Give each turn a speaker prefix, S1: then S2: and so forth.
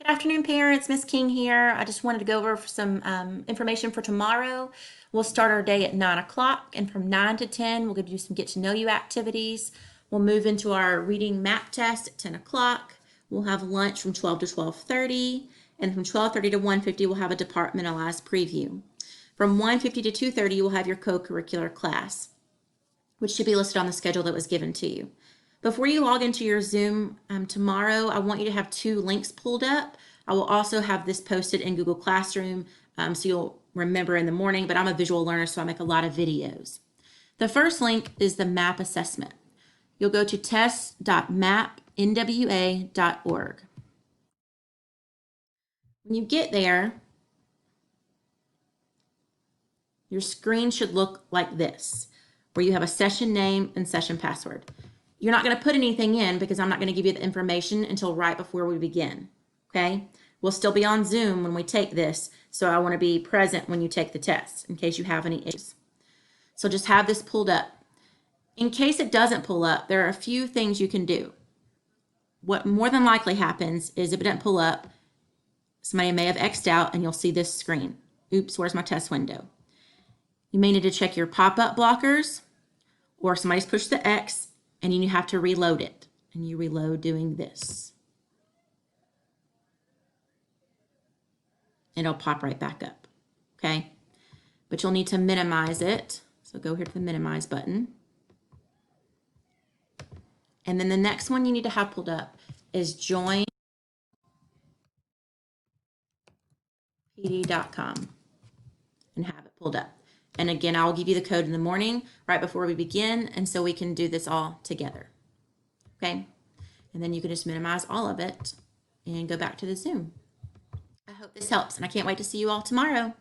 S1: Good afternoon, parents. Miss King here. I just wanted to go over some information for tomorrow. We'll start our day at 9 o'clock, and from 9 to 10, we'll do some get to know you activities. We'll move into our reading map test at 10 o'clock. We'll have lunch from 12 to 12:30, and from 12:30 to 1:50, we'll have a departmentalized preview. From 1:50 to 2:30, you'll have your co-curricular class, which should be listed on the schedule that was given to you. Before you log into your Zoom tomorrow, I want you to have two links pulled up. I will also have this posted in Google Classroom so you'll remember in the morning, but I'm a visual learner, so I make a lot of videos. The first link is the MAP assessment. You'll go to test.mapnwa.org. When you get there, your screen should look like this, where you have a session name and session password. You're not going to put anything in because I'm not going to give you the information until right before we begin, okay? We'll still be on Zoom when we take this, so I want to be present when you take the test in case you have any issues. So just have this pulled up. In case it doesn't pull up, there are a few things you can do. What more than likely happens is if it doesn't pull up, somebody may have X'd out and you'll see this screen. Oops, where's my test window? You may need to check your pop-up blockers, or somebody's pushed the X and you have to reload it. And you reload doing this. It'll pop right back up, okay? But you'll need to minimize it. So go here to the minimize button. And then the next one you need to have pulled up is joinpd.com and have it pulled up. And again, I'll give you the code in the morning right before we begin, and so we can do this all together, okay? And then you can just minimize all of it and go back to the Zoom. I hope this helps, and I can't wait to see you all tomorrow.